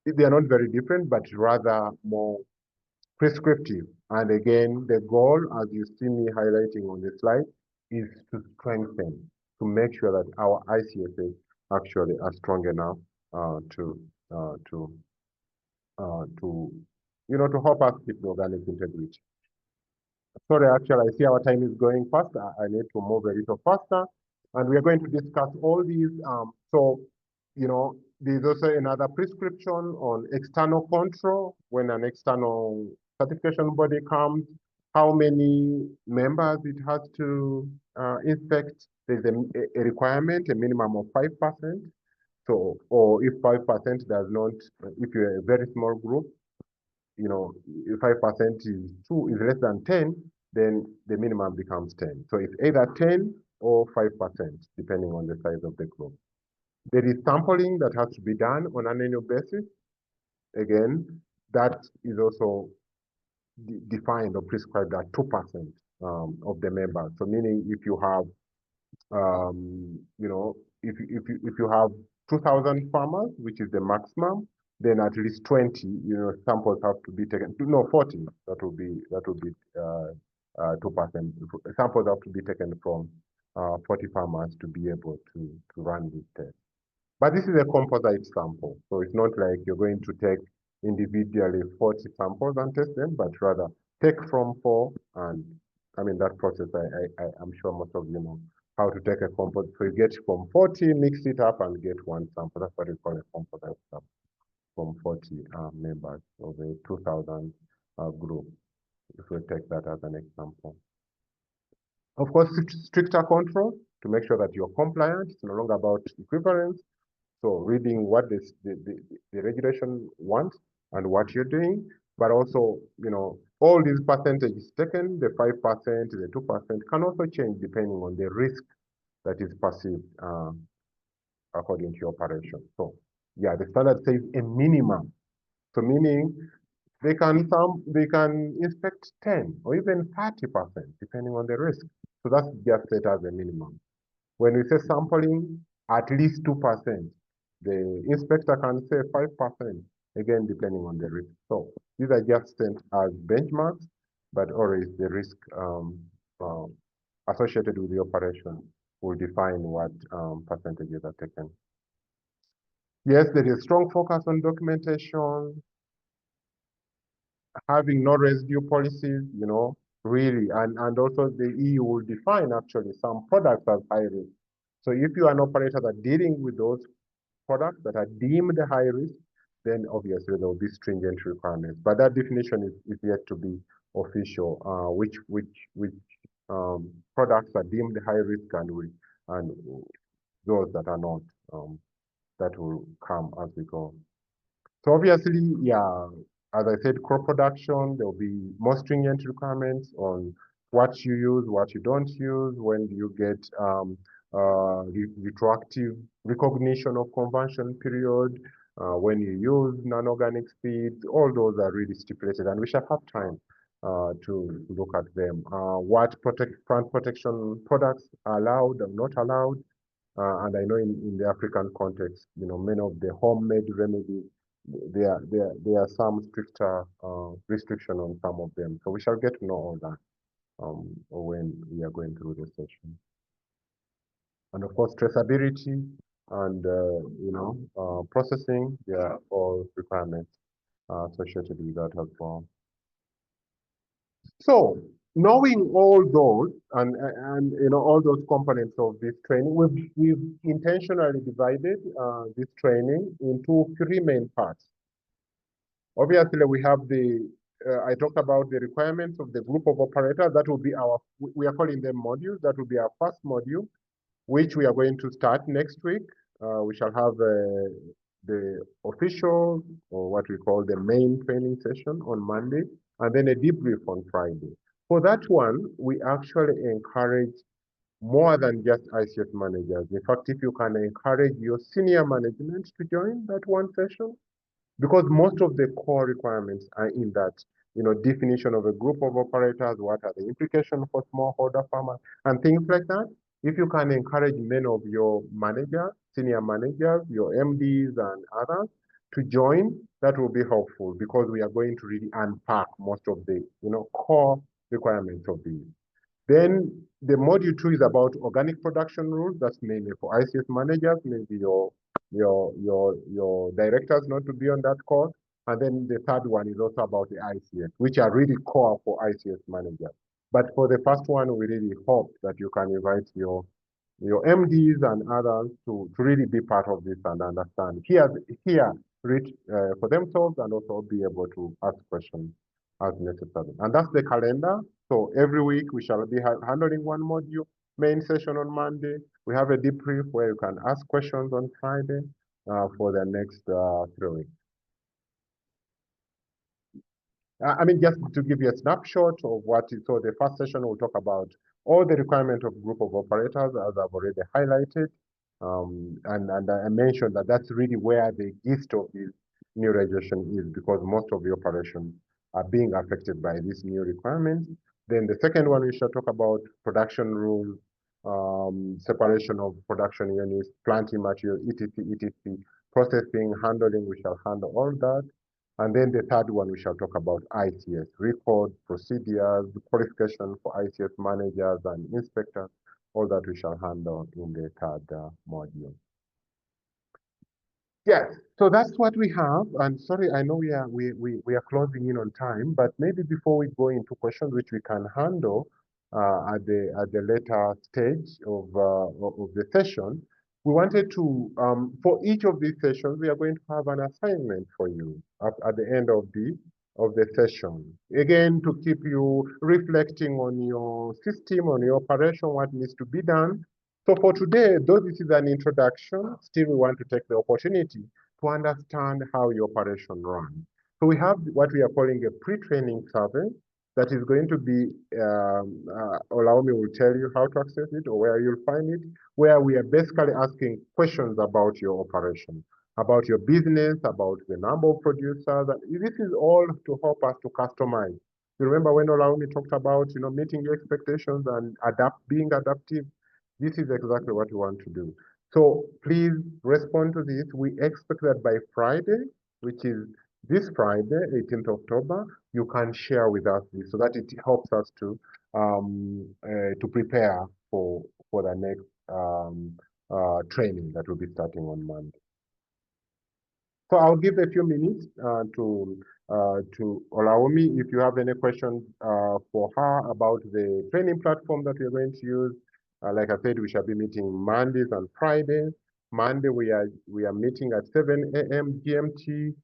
They are not very different, but rather more prescriptive. And again, the goal, as you see me highlighting on the slide, is to strengthen, to make sure that our ICSs actually are strong enough uh, to uh, to to help us keep the organic integrity. Sorry, actually, I see our time is going fast. I need to move a little faster. And we are going to discuss all these. There's also another prescription on external control when an external certification body comes, how many members it has to inspect. There's a requirement, a minimum of 5%. So, or if 5% does not, if you're a very small group, if 5% is less than 10, then the minimum becomes 10. So it's either 10 or 5%, depending on the size of the group. There is sampling that has to be done on an annual basis. Again, that is also defined or prescribed at 2% of the members. So meaning if you have if you have 2,000 farmers, which is the maximum, then at least 20, samples have to be taken. No, 40. That would be 2%. Samples have to be taken from 40 farmers to be able to run this test. But this is a composite sample, so it's not like you're going to take individually 40 samples and test them, but rather take from 4, and I mean that process. I'm sure most of you know how to take a composite. So you get from 40, mix it up, and get one sample. That's what we call a composite sample from 40 members of a 2,000 group. If we take that as an example. Of course, stricter control to make sure that you're compliant. It's no longer about equivalence. So reading what the regulation wants and what you're doing, but also, all these percentages taken, the 5%, the 2% can also change depending on the risk that is perceived according to your operation. So yeah, the standard says a minimum. So meaning they can inspect 10 or even 30% depending on the risk. So that's just set as a minimum. When we say sampling, at least 2%. The inspector can say 5%, again, depending on the risk. So these are just sent as benchmarks, but always the risk associated with the operation will define what percentages are taken. Yes, there is strong focus on documentation, having no residue policies, really, and also the EU will define actually some products as high risk. So if you are an operator that dealing with those products that are deemed high risk, then obviously there will be stringent requirements. But that definition is yet to be official, which products are deemed high risk and those that are not, that will come as we go. So obviously, yeah, as I said, crop production, there will be more stringent requirements on what you use, what you don't use, when do you get retroactive recognition of conversion period, when you use non-organic seeds, all those are really stipulated, and we shall have time to look at them. What plant protection products are allowed and not allowed, and I know in the African context, many of the homemade remedies, there are some stricter restriction on some of them. So we shall get to know all that when we are going through the session. And of course, traceability and processing, they are all requirements associated with that as well. So knowing all those and all those components of this training, we've intentionally divided this training into three main parts. Obviously, we have I talked about the requirements of the group of operators. That will be we are calling them modules. That will be our first module, which we are going to start next week. We shall have the official, or what we call the main training session on Monday, and then a debrief on Friday. For that one, we actually encourage more than just ICS managers. In fact, if you can encourage your senior management to join that one session, because most of the core requirements are in that, definition of a group of operators, what are the implications for smallholder farmers, and things like that. If you can encourage many of your managers, senior managers, your MDs and others to join, that will be helpful, because we are going to really unpack most of the, core requirements of these. Then the module 2 is about organic production rules. That's mainly for ICS managers, maybe your directors not to be on that course. And then the third one is also about the ICS, which are really core for ICS managers. But for the first one, we really hope that you can invite your MDs and others to really be part of this and understand, read for themselves, and also be able to ask questions as necessary. And that's the calendar. So every week we shall be handling one module, main session on Monday. We have a debrief where you can ask questions on Friday for the next 3 weeks. I mean, just to give you a snapshot of so the first session will talk about all the requirements of group of operators, as I've already highlighted. And I mentioned that that's really where the gist of this new regulation is, because most of the operations are being affected by these new requirements. Then the second one, we shall talk about production rules, separation of production units, planting material, etc., processing, handling, we shall handle all that. And then the third one, we shall talk about ICS, record, procedures, qualification for ICS managers and inspectors, all that we shall handle in the third module. Yes, so that's what we have. And sorry, I know we are closing in on time, but maybe before we go into questions, which we can handle at the later stage of the session, we wanted to for each of these sessions, we are going to have an assignment for you at the end of the session. Again, to keep you reflecting on your system, on your operation, what needs to be done. So for today, though this is an introduction, still we want to take the opportunity to understand how your operation runs. So we have what we are calling a pre-training survey that is going to be, allow me will tell you how to access it or where you'll find it, where we are basically asking questions about your operation, about your business, about the number of producers. This is all to help us to customize. You remember when Olaomi talked about, meeting your expectations and being adaptive? This is exactly what we want to do. So please respond to this. We expect that by Friday, which is this Friday, 18th October, you can share with us this so that it helps us to prepare for the next training that will be starting on Monday. So I'll give a few minutes to Olaomi if you have any questions for her about the training platform that we're going to use. Like I said, we shall be meeting Mondays and Fridays. Monday we are meeting at 7 a.m. GMT.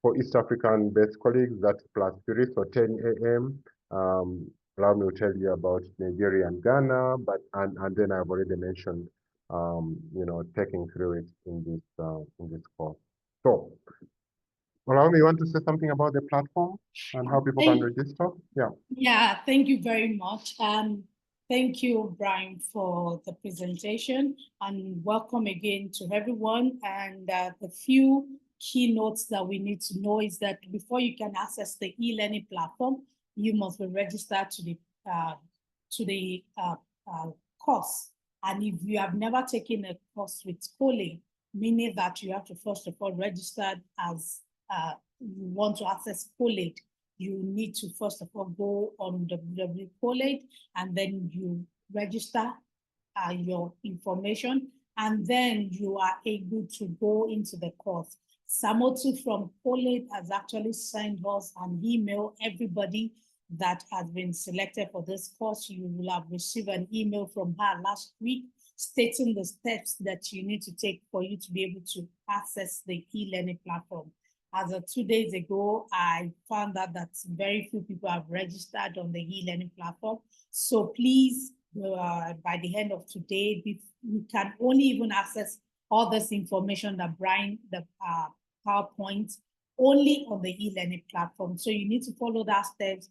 For East African-based colleagues, that's +3, so 10 a.m. Allow me to tell you about Nigeria and Ghana, and then I've already mentioned, taking through it in this course. So, Salome, you want to say something about the platform and how people can register? Yeah. Yeah, thank you very much. Thank you, Brian, for the presentation, and welcome again to everyone. And the few keynotes that we need to know is that before you can access the e-learning platform, you must be registered to the course. And if you have never taken a course with Coley, meaning that you have to first of all register as you want to access Coley, you need to first of all go on www.college and then you register your information, and then you are able to go into the course. Samotu from College has actually sent us an email. Everybody that has been selected for this course, you will have received an email from her last week stating the steps that you need to take for you to be able to access the e-learning platform. As of 2 days ago, I found out that very few people have registered on the e-learning platform. So please, by the end of today, you can only even access all this information that Brian, the PowerPoint, only on the e-learning platform. So you need to follow that steps.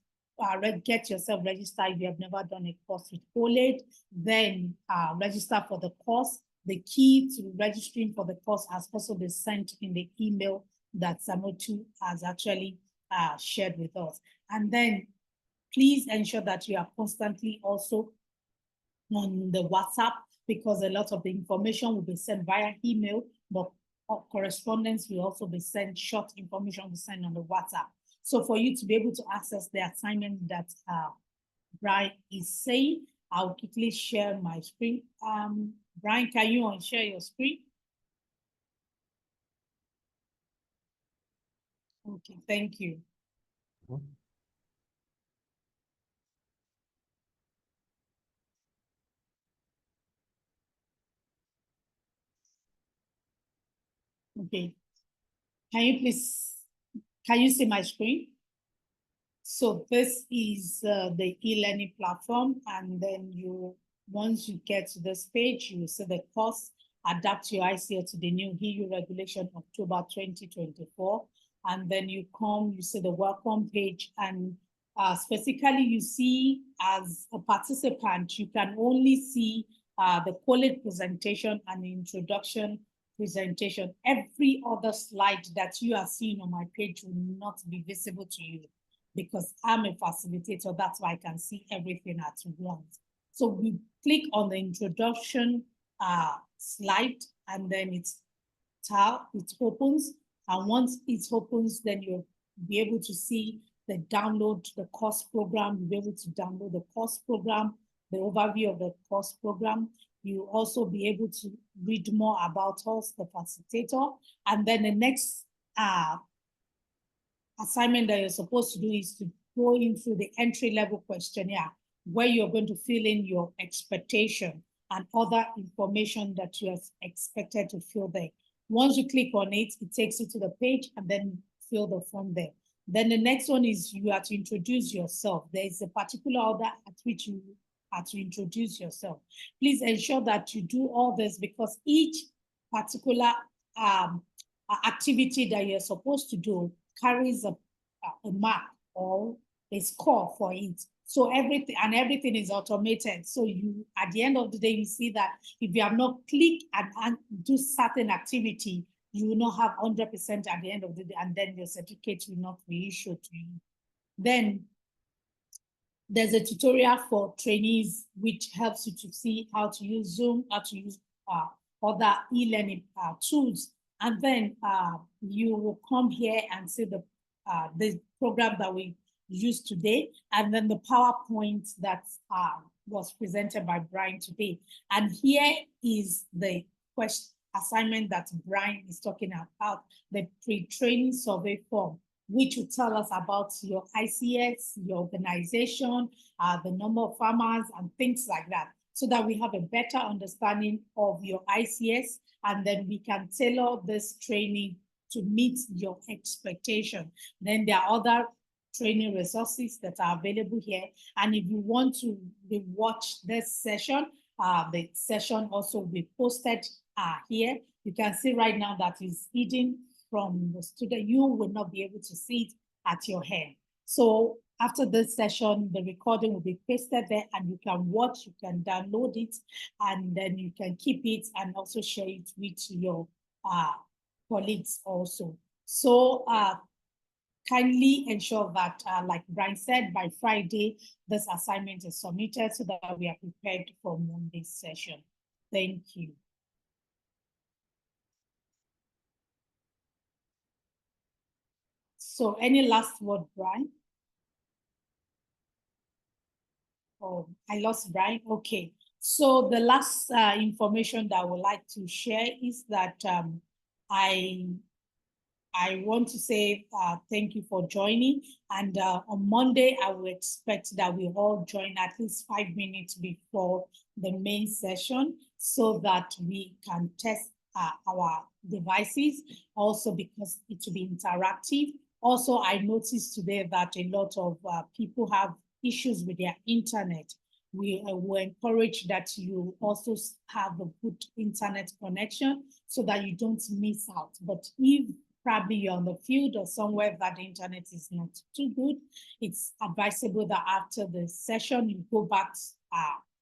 Get yourself registered if you have never done a course with College, then register for the course. The key to registering for the course has also been sent in the email that Samotu has actually shared with us. And then please ensure that you are constantly also on the WhatsApp, because a lot of the information will be sent via email, but correspondence will also be sent, short information will be sent on the WhatsApp. So for you to be able to access the assignment that Brian is saying, I'll quickly share my screen. Brian, can you share your screen? Okay, thank you. Okay, can you see my screen? So this is the e-learning platform, and then once you get to this page, you will see the course, Adapt Your ICS to the new EU regulation, October 2024. And then you see the welcome page, and specifically you see as a participant, you can only see the college presentation and the introduction presentation. Every other slide that you are seeing on my page will not be visible to you, because I'm a facilitator. That's why I can see everything at once. So we click on the introduction slide, and then it opens. And once it opens, then you'll be able to see the course program. You'll be able to download the course program, the overview of the course program. You'll also be able to read more about us, the facilitator. And then the next assignment that you're supposed to do is to go into the entry-level questionnaire, where you're going to fill in your expectation and other information that you are expected to fill there. Once you click on it, it takes you to the page, and then fill the form there. Then the next one is you have to introduce yourself. There is a particular order at which you have to introduce yourself. Please ensure that you do all this, because each particular activity that you're supposed to do carries a mark or a score for it. So everything is automated. So you, at the end of the day, you see that if you have not clicked and do certain activity, you will not have 100% at the end of the day, and then your certificate will not be issued to you. Then there's a tutorial for trainees, which helps you to see how to use Zoom, how to use other e-learning tools. And then you will come here and see the program that we used today, and then the PowerPoint that was presented by Brian today. And here is the assignment that Brian is talking about, the pre-training survey form, which will tell us about your ICS, your organization, the number of farmers, and things like that, so that we have a better understanding of your ICS, and then we can tailor this training to meet your expectation. Then there are other training resources that are available here. And if you want to watch this session, the session also will be posted here. You can see right now that is hidden from the student, you will not be able to see it at your hand. So after this session, the recording will be pasted there and you can watch, you can download it, and then you can keep it and also share it with your colleagues also. So kindly ensure that, like Brian said, by Friday, this assignment is submitted so that we are prepared for Monday's session. Thank you. So any last word, Brian? Oh, I lost Brian. Okay. So the last information that I would like to share is that I want to say thank you for joining. And on Monday, I will expect that we all join at least 5 minutes before the main session so that we can test our devices, also because it will be interactive. Also, I noticed today that a lot of people have issues with their internet. We will encourage that you also have a good internet connection so that you don't miss out. But if probably you're on the field or somewhere that the internet is not too good, it's advisable that after the session, you go back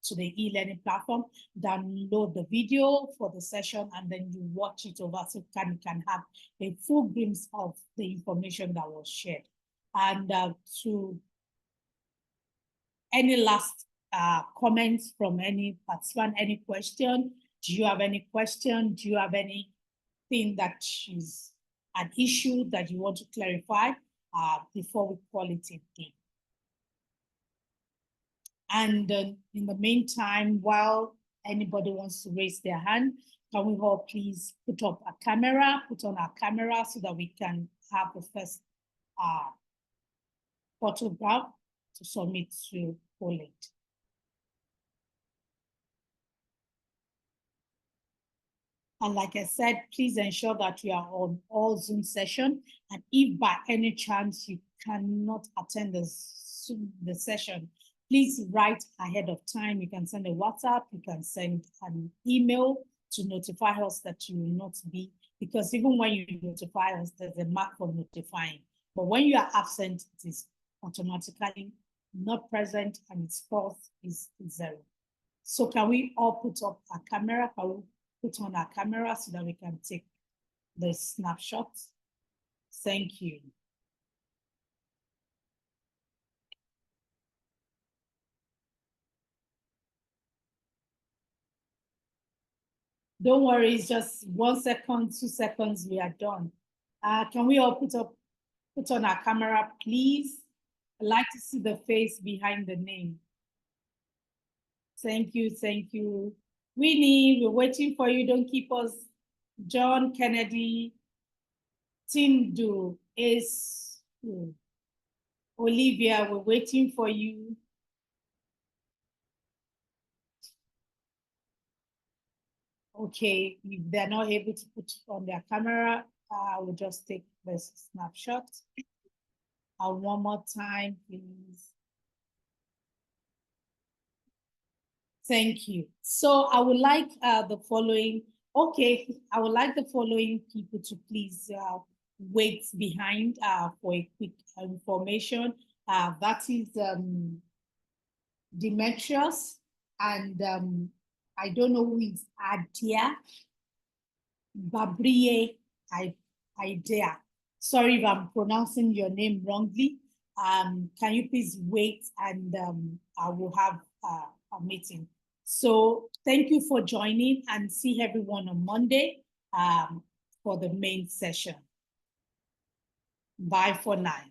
to the e-learning platform, download the video for the session, and then you watch it over so you can have a full glimpse of the information that was shared. And to any last comments from any participant, any question? Do you have any question? Do you have anything that is an issue that you want to clarify before we call it a day? And in the meantime, while anybody wants to raise their hand, can we all please put on our camera so that we can have the first photograph to submit to collate. And like I said, please ensure that you are on all Zoom session. And if by any chance you cannot attend the session, please write ahead of time. You can send a WhatsApp, you can send an email to notify us that you will not be, because even when you notify us, there's a mark for notifying. But when you are absent, it is automatically not present and its cost is 0. So can we all put up a camera? Can we put on our camera so that we can take the snapshots? Thank you. Don't worry, it's just 1 second, 2 seconds, we are done. Can we all put on our camera, please? I'd like to see the face behind the name. Thank you, thank you. Winnie, we're waiting for you, don't keep us. John Kennedy, Tindu is Olivia, we're waiting for you. Okay, if they're not able to put on their camera, we'll just take this snapshot. One more time, please. Thank you. So I would like the following, I would like the following people to please wait behind for a quick information. That is Demetrius, and I don't know who is Adia, Babrie Idea. Sorry if I'm pronouncing your name wrongly. Can you please wait, and I will have a meeting. So thank you for joining, and see everyone on Monday for the main session. Bye for now.